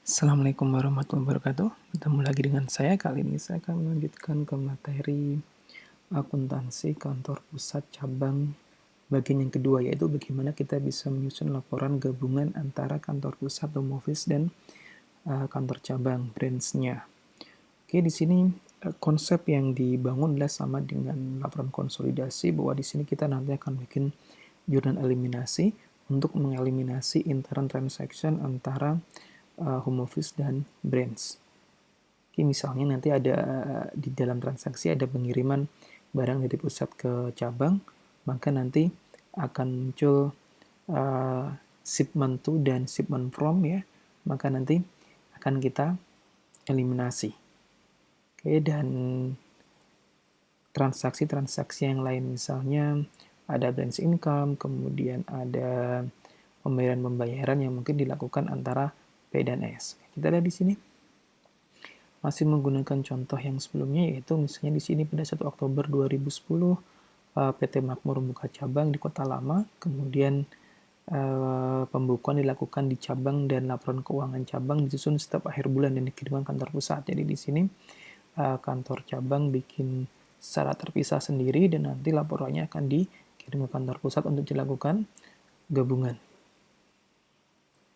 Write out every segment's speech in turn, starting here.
Assalamualaikum warahmatullahi wabarakatuh. Ketemu lagi dengan saya. Kali ini saya akan melanjutkan ke materi akuntansi kantor pusat cabang bagian yang kedua, yaitu bagaimana kita bisa menyusun laporan gabungan antara kantor pusat home office dan kantor cabang branch-nya. Oke, di sini konsep yang dibangun adalah sama dengan laporan konsolidasi, bahwa di sini kita nanti akan bikin jurnal eliminasi untuk mengeliminasi intern transaction antara home office dan branch. Oke, misalnya nanti ada di dalam transaksi ada pengiriman barang dari pusat ke cabang, maka nanti akan muncul shipment to dan shipment from ya, maka nanti akan kita eliminasi. Oke, dan transaksi-transaksi yang lain misalnya ada branch income, kemudian ada pembayaran-pembayaran yang mungkin dilakukan antara P dan S. Kita lihat di sini masih menggunakan contoh yang sebelumnya, yaitu misalnya di sini pada 1 Oktober 2010 PT Makmur membuka cabang di Kota Lama, kemudian pembukuan dilakukan di cabang dan laporan keuangan cabang disusun setiap akhir bulan dan dikirimkan kantor pusat. Jadi di sini kantor cabang bikin secara terpisah sendiri dan nanti laporannya akan dikirim ke kantor pusat untuk dilakukan gabungan.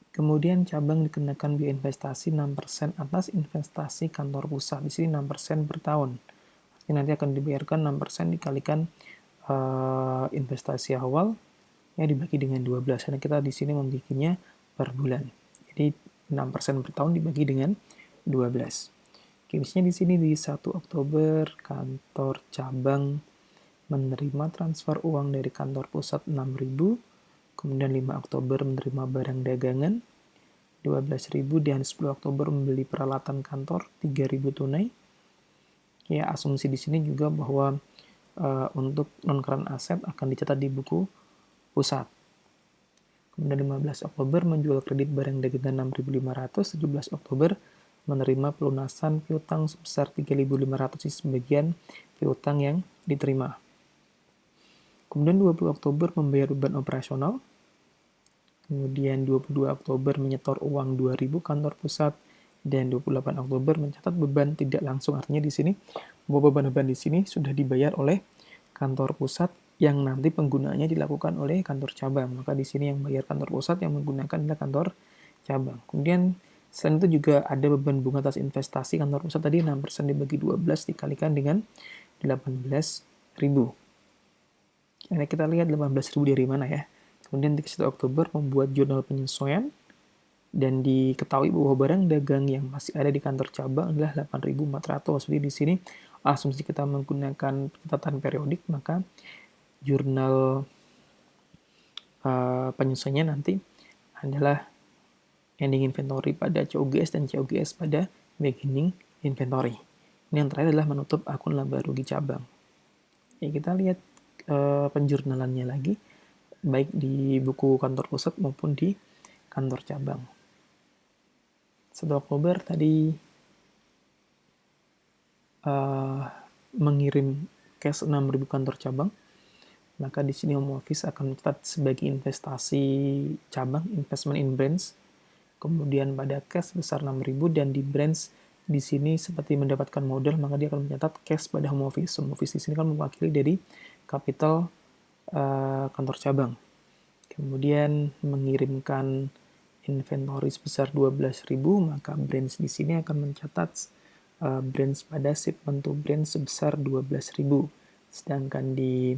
Kemudian cabang dikenakan biaya investasi 6% atas investasi kantor pusat. Di sini 6% per tahun. Jadi nanti akan dibayarkan 6% dikalikan investasi awal ya dibagi dengan 12. Karena kita di sini membikinnya per bulan. Jadi 6% per tahun dibagi dengan 12. Oke, misalnya di sini di 1 Oktober kantor cabang menerima transfer uang dari kantor pusat 6.000, kemudian 5 Oktober menerima barang dagangan 12.000 dan 10 Oktober membeli peralatan kantor 3.000 tunai. Ya, asumsi di sini juga bahwa untuk non-current aset akan dicatat di buku pusat. Kemudian 15 Oktober menjual kredit barang dagangan 6.500, 17 Oktober menerima pelunasan piutang sebesar 3.500 di sebagian piutang yang diterima. Kemudian 20 Oktober membayar beban operasional. Kemudian 22 Oktober menyetor uang 2.000 kantor pusat dan 28 Oktober mencatat beban tidak langsung. Artinya di sini bahwa beban-beban di sini sudah dibayar oleh kantor pusat yang nanti penggunaannya dilakukan oleh kantor cabang. Maka di sini yang bayar kantor pusat, yang menggunakan adalah kantor cabang. Kemudian selain itu juga ada beban bunga atas investasi kantor pusat tadi 6% dibagi 12 dikalikan dengan 18.000. Nah, kita lihat 18.000 dari mana ya. Kemudian di 1 Oktober membuat jurnal penyesuaian dan diketahui bahwa barang dagang yang masih ada di kantor cabang adalah 8.400. Jadi di sini asumsi kita menggunakan catatan periodik, maka jurnal penyesuaiannya nanti adalah ending inventory pada COGS dan COGS pada beginning inventory. Ini yang terakhir adalah menutup akun laba rugi cabang. Ya, kita lihat penjurnalannya lagi, baik di buku kantor pusat maupun di kantor cabang. 1 Oktober tadi mengirim cash 6.000 kantor cabang, maka di sini home office akan mencatat sebagai investasi cabang, investment in branch. Kemudian pada cash sebesar 6.000 dan di branch di sini seperti mendapatkan modal, maka dia akan mencatat cash pada home office. Home office di sini kan mewakili dari kapital kantor cabang. Kemudian mengirimkan inventory sebesar 12.000, maka branch di sini akan mencatat branch pada shipment to branch sebesar 12.000. Sedangkan di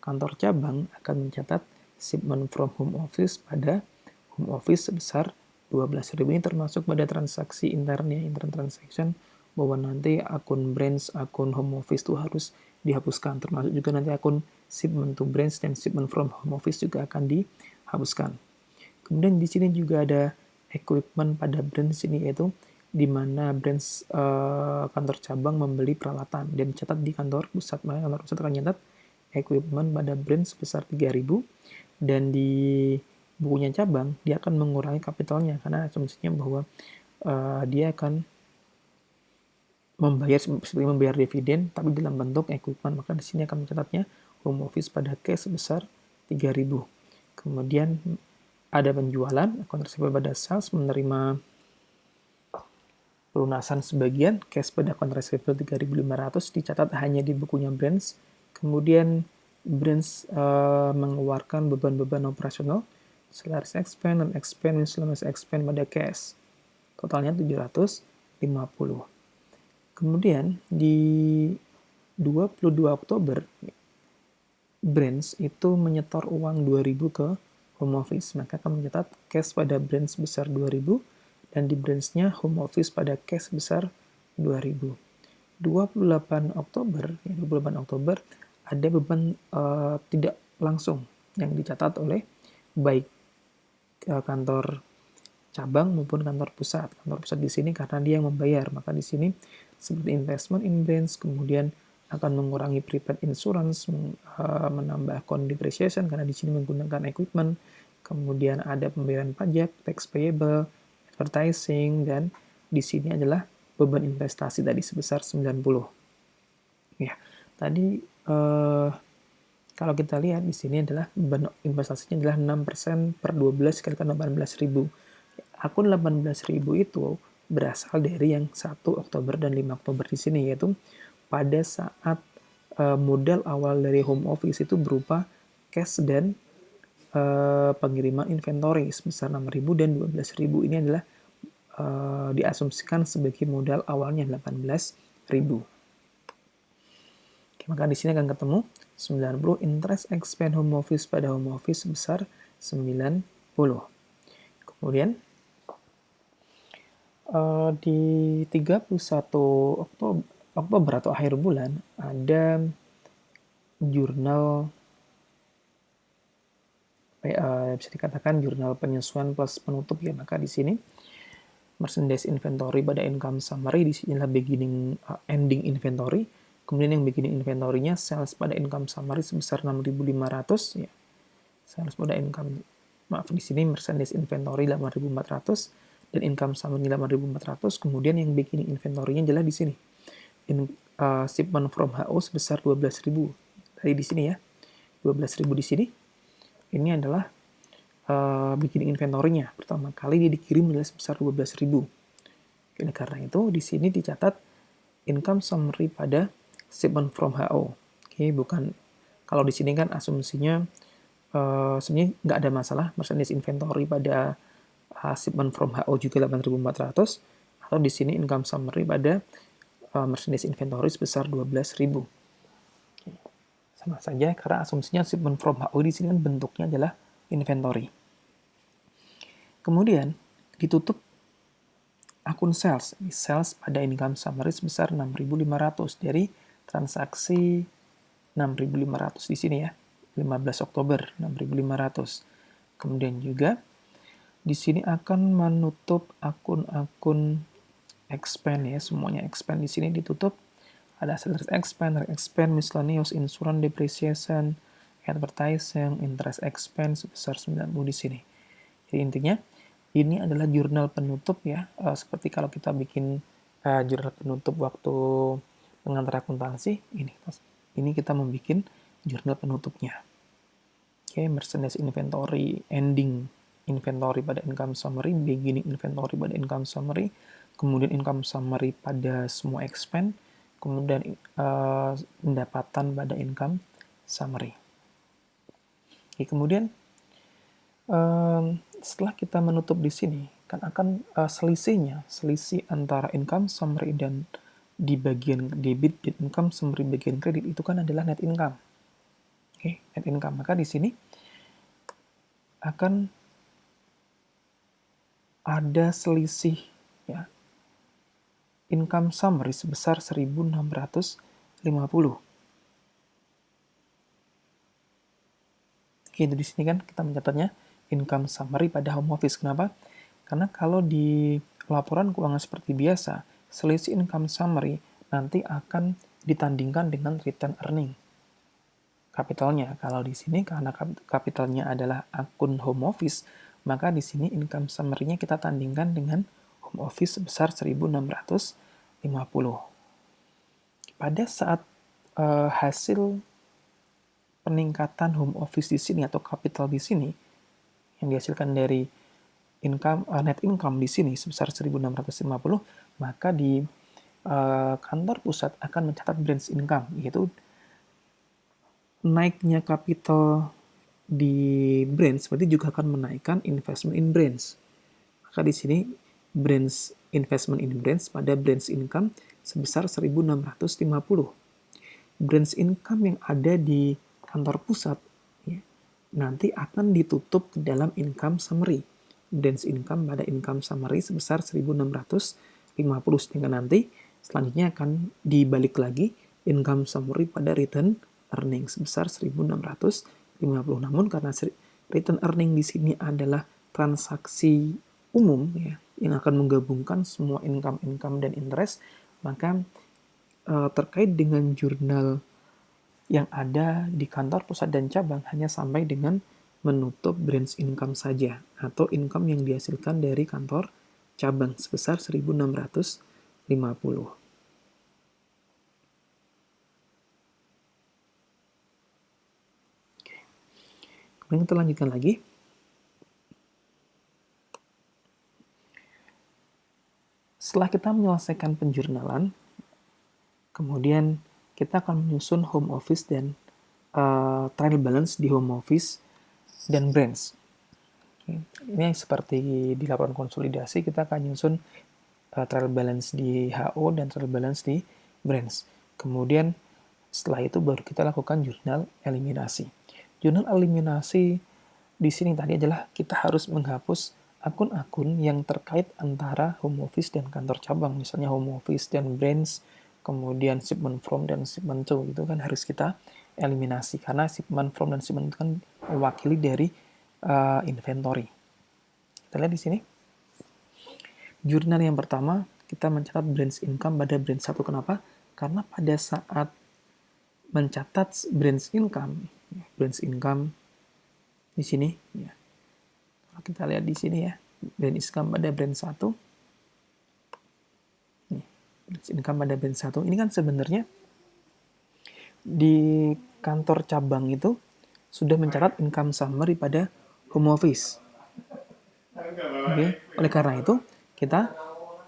kantor cabang akan mencatat shipment from home office pada home office sebesar 12.000. Ini termasuk pada transaksi intern ya, intern transaction, bahwa nanti akun branch, akun home office itu harus dihapuskan. Termasuk juga nanti akun shipment to branch dan shipment from home office juga akan dihapuskan. Kemudian di sini juga ada equipment pada branch ini, yaitu di mana branch kantor cabang membeli peralatan dan dicatat di kantor pusat. Maka kantor pusat akan nyatat equipment pada branch sebesar 3.000 dan di bukunya cabang dia akan mengurangi kapitalnya karena asumsinya bahwa dia akan membayar dividen tapi dalam bentuk equipment, maka di sini akan mencatatnya home office pada cash sebesar 3.000. Kemudian ada penjualan, akun receivable pada sales menerima Pelunasan sebagian cash pada accounts receivable 3.500 dicatat hanya di bukunya branch. Kemudian branch mengeluarkan beban-beban operasional, salaries expense, dan expense, miscellaneous expense pada cash. Totalnya 750. Kemudian di 22 Oktober, branch itu menyetor uang 2.000 ke home office. Maka akan mencatat cash pada branch sebesar 2.000 dan di branch-nya home office pada cash besar 2.000. 28 Oktober, ya 28 Oktober ada beban tidak langsung yang dicatat oleh baik kantor cabang maupun kantor pusat. Kantor pusat di sini karena dia yang membayar, maka di sini seperti investment in branch, kemudian akan mengurangi prepaid insurance, menambah account depreciation karena di sini menggunakan equipment, kemudian ada pembayaran pajak, tax payable, advertising, dan di sini adalah beban investasi tadi sebesar 90. Ya, tadi kalau kita lihat di sini adalah beban investasinya adalah 6% per 12 kali 18.000. Akun 18.000 itu berasal dari yang 1 Oktober dan 5 Oktober di sini, yaitu pada saat modal awal dari home office itu berupa cash dan pengiriman inventory sebesar 6.000 dan 12.000. Ini adalah diasumsikan sebagai modal awalnya 18.000. Oke, maka di sini akan ketemu 90 interest expense home office pada home office sebesar 90. Kemudian di 31 Oktober atau akhir bulan ada jurnal bisa dikatakan jurnal penyesuaian plus penutup ya. Maka di sini merchandise inventory pada income summary di sini adalah beginning ending inventory. Kemudian yang beginning inventory-nya sales pada income summary sebesar 6.500 ya. Sales pada income di sini merchandise inventory 8.400 dan income summary 8.400. Kemudian yang beginning inventory-nya adalah di sini. Shipment from HO sebesar 12.000. Tadi di sini ya. 12.000 di sini. Ini adalah beginning inventory-nya. Pertama kali dia dikirim adalah sebesar 12.000. Oleh karena itu di sini dicatat income summary pada shipment from HO. Oke, bukan kalau di sini kan asumsinya sebenarnya nggak ada masalah merchandise inventory pada shipment from HO juga 8.400 atau di sini income summary pada merchandise inventory sebesar 12.000. Sama saja karena asumsinya shipment from HO di sini kan bentuknya adalah inventory. Kemudian ditutup akun sales. Sales pada income summary sebesar 6.500 dari transaksi 6.500 di sini ya. 15 Oktober 6.500. Kemudian juga di sini akan menutup akun-akun expense ya, semuanya expense di sini ditutup. Ada salaries expense, miscellaneous, insurance, depreciation, advertising, interest expense sebesar 90 di sini. Jadi intinya ini adalah jurnal penutup ya, seperti kalau kita bikin jurnal penutup waktu pengantar akuntansi, ini kita membuat jurnal penutupnya. Oke, merchandise inventory, ending inventory pada income summary, beginning inventory pada income summary, kemudian income summary pada semua expense, kemudian pendapatan pada income summary. Oke, kemudian setelah kita menutup di sini, kan akan selisih antara income summary dan di bagian debit dan income summary bagian kredit itu kan adalah net income. Oke, net income. Maka di sini akan ada selisih ya. Income summary sebesar 1.650. Oke, itu di sini kan kita mencatatnya income summary pada home office. Kenapa? Karena kalau di laporan keuangan seperti biasa, selisih income summary nanti akan ditandingkan dengan return earning. Kapitalnya, kalau di sini karena kapitalnya adalah akun home office, maka di sini income summary-nya kita tandingkan dengan home office sebesar 1.650. Pada saat hasil peningkatan home office di sini atau kapital di sini yang dihasilkan dari net income di sini sebesar 1.650, maka di kantor pusat akan mencatat branch income, yaitu naiknya capital di branch berarti juga akan menaikkan investment in branch. Maka di sini branch investment in branch pada branch income sebesar 1.650. Branch income yang ada di kantor pusat ya, nanti akan ditutup ke dalam income summary. Branch income pada income summary sebesar 1.650, sehingga nanti selanjutnya akan dibalik lagi income summary pada return earning sebesar 1.650. Namun karena return earning di sini adalah transaksi umum ya, yang akan menggabungkan semua income dan interest, maka terkait dengan jurnal yang ada di kantor pusat dan cabang hanya sampai dengan menutup branch income saja atau income yang dihasilkan dari kantor cabang sebesar 1.650. Kemudian kita lanjutkan lagi. Setelah kita menyelesaikan penjurnalan, kemudian kita akan menyusun home office dan trial balance di home office dan branch. Ini seperti di laporan konsolidasi, kita akan menyusun trial balance di HO dan trial balance di branch. Kemudian setelah itu baru kita lakukan jurnal eliminasi. Jurnal eliminasi di sini tadi adalah kita harus menghapus akun-akun yang terkait antara home office dan kantor cabang, misalnya home office dan branch, kemudian shipment from dan shipment to, itu kan harus kita eliminasi karena shipment from dan shipment to kan mewakili dari inventory. Kita lihat di sini. Jurnal yang pertama kita mencatat branch income pada branch 1. Kenapa? Karena pada saat mencatat branch income di sini ya. Kita lihat di sini ya, branch income pada branch 1. Nih, branch income pada branch 1. Ini kan sebenarnya di kantor cabang itu sudah mencatat income summary pada home office. Oke, oleh karena itu kita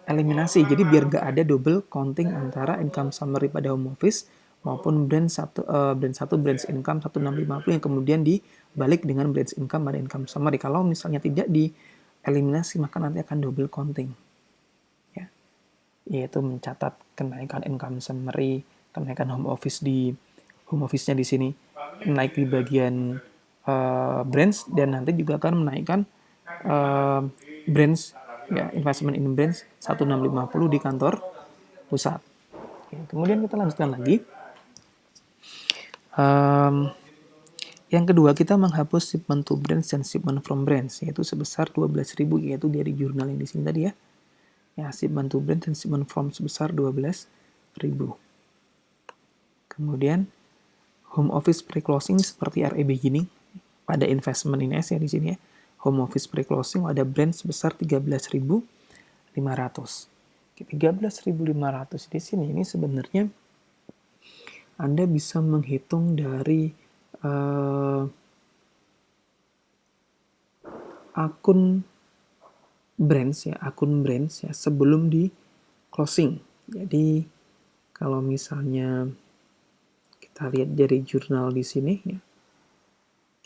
eliminasi. Jadi biar gak ada double counting antara income summary pada home office maupun branch 1 branch income 1650 yang kemudian dibalik dengan branch income pada income summary. Kalau misalnya tidak dieliminasi maka nanti akan double counting. Ya. Yaitu mencatat kenaikan income summary, kenaikan home office-nya di sini naik di bagian branch dan nanti juga akan menaikkan branch ya, investment in branch 1650 di kantor pusat. Oke, kemudian kita lanjutkan lagi. Yang kedua, kita menghapus shipment to branch dan shipment from branch, yaitu sebesar 12.000, yaitu dari jurnal yang di sini tadi ya. Ya, shipment to branch dan shipment from sebesar 12.000. Kemudian home office pre-closing seperti RE beginning pada investment in S ya di sini ya. Home office pre-closing ada branch sebesar 13.500. 13.500 di sini ini sebenarnya Anda bisa menghitung dari akun branch ya sebelum di closing. Jadi kalau misalnya kita lihat dari jurnal di sini ya,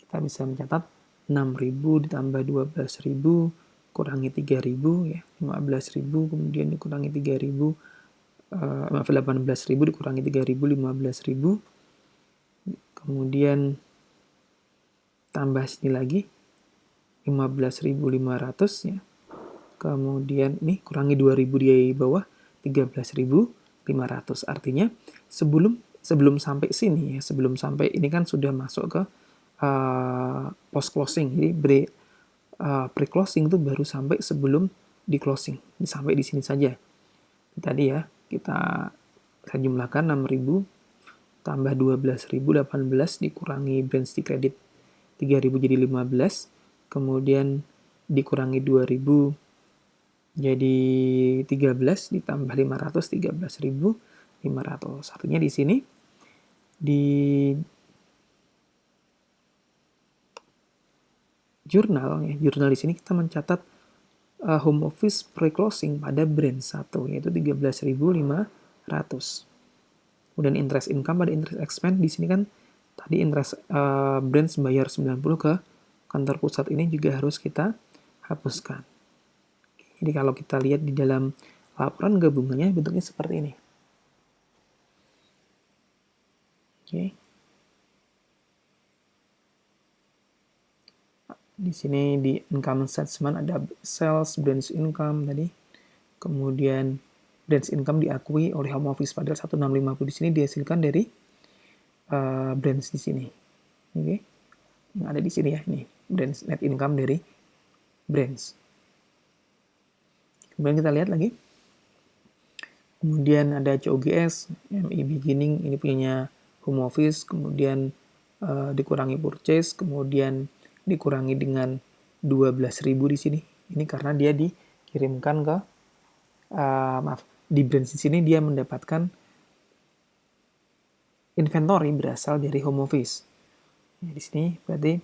kita bisa mencatat 6.000 ditambah 12.000 kurangi 3.000 ya, 15.000 kemudian dikurangi 3.000 18.000 dikurangi 3.000 15.000 kemudian tambah sini lagi 15.500 ya. Kemudian ini kurangi 2.000 di bawah 13.500. Artinya sebelum sampai sini ya, sebelum sampai ini kan sudah masuk ke post closing. Jadi pre-closing itu baru sampai sebelum di closing. Sampai di sini saja. Tadi ya, saya jumlahkan 6.000 tambah 12.000 18 dikurangi branch di kredit 3.000 jadi 15, kemudian dikurangi 2.000 jadi 13 ditambah 500 13.500. Artinya di sini di jurnal di sini kita mencatat home office pre-closing pada branch 1, yaitu 13.500. Kemudian interest income pada interest expense, di sini kan tadi interest branch bayar 90 ke kantor pusat, ini juga harus kita hapuskan. Jadi kalau kita lihat di dalam laporan gabungannya bentuknya seperti ini. Oke. Di sini di income statement ada sales, branch income tadi. Kemudian branch income diakui oleh home office padahal 1650 di sini dihasilkan dari branch di sini. Oke. Yang ada di sini ya, ini branch net income dari branch. Kemudian kita lihat lagi. Kemudian ada COGS, MI beginning, ini punyanya home office, kemudian dikurangi purchase, kemudian dikurangi dengan 12.000 di sini. Ini karena dia dikirimkan ke di branch di sini dia mendapatkan inventory berasal dari home office. Nah, di sini berarti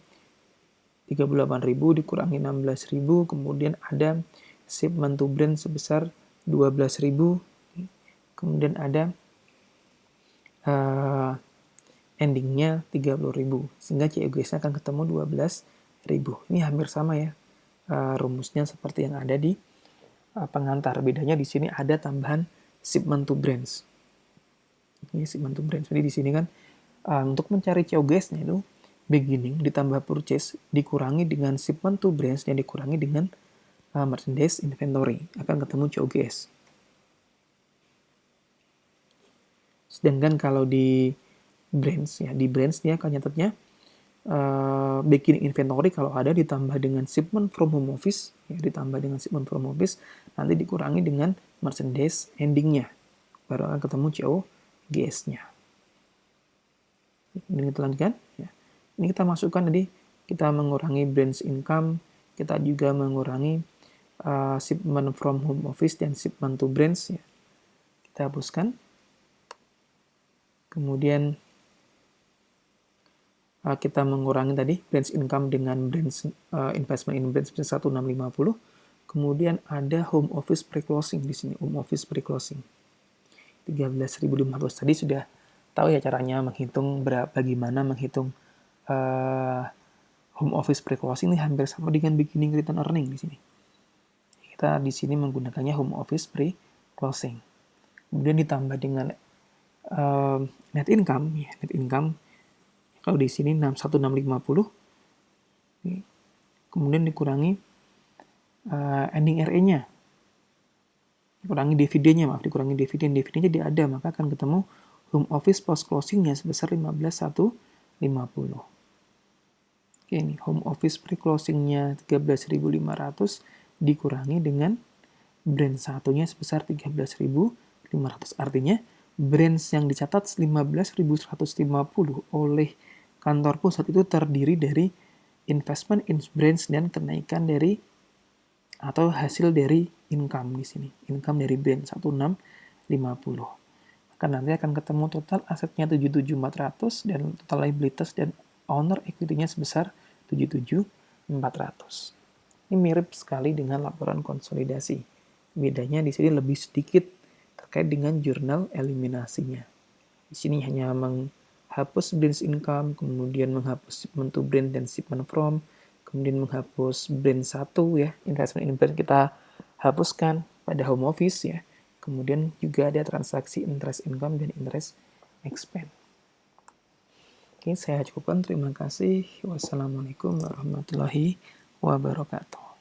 38.000 dikurangi 16.000, kemudian ada shipment to brand sebesar 12.000, kemudian ada endingnya 30.000, sehingga COGS-nya akan ketemu 12.000. Ini hampir sama ya rumusnya seperti yang ada di pengantar. Bedanya di sini ada tambahan shipment to brands. Ini shipment to brands. Jadi di sini kan untuk mencari COGS-nya itu beginning ditambah purchase dikurangi dengan shipment to brands dan dikurangi dengan merchandise inventory, akan ketemu COGS. Sedangkan kalau di brands ya, di brands dia akan nyatetnya beginning inventory kalau ada ditambah dengan shipment from home office, ya, ditambah dengan shipment from office, nanti dikurangi dengan merchandise endingnya, baru akan ketemu COGS-nya. Ini kita lanjutkan. Ya. Ini kita masukkan tadi, kita mengurangi branch income, kita juga mengurangi shipment from home office dan shipment to branch. Ya. Kita hapuskan. Kemudian kita mengurangi tadi branch income dengan branch investment in branch 1650. Kemudian ada home office pre-closing di sini, home office pre-closing 13.500. Tadi sudah tahu ya caranya menghitung bagaimana menghitung home office pre-closing, ini hampir sama dengan beginning return earning di sini. Kita di sini menggunakannya home office pre-closing. Kemudian ditambah dengan net income, ya, net income kalau di sini 1650, kemudian dikurangi ending RE-nya, dikurangi dividennya, dividennya jadi ada, maka akan ketemu home office post closing-nya sebesar 15.150. Oke, ini home office pre-closing-nya 13.500 dikurangi dengan brand satunya sebesar 13.500. Artinya branch yang dicatat 15.150 oleh kantor pusat itu terdiri dari investment in branch dan kenaikan dari atau hasil dari income di sini. Income dari branch 1650. Maka nanti akan ketemu total asetnya 77.400 dan total liabilities dan owner equity-nya sebesar 77.400. Ini mirip sekali dengan laporan konsolidasi. Bedanya di sini lebih sedikit terkait dengan jurnal eliminasinya. Di sini hanya menghapus branch income, kemudian menghapus shipment to brand dan shipment from, kemudian menghapus brand 1 ya, investment in brand kita hapuskan pada home office ya. Kemudian juga ada transaksi interest income dan interest expense. Oke, saya cukupkan. Terima kasih. Wassalamualaikum warahmatullahi wabarakatuh.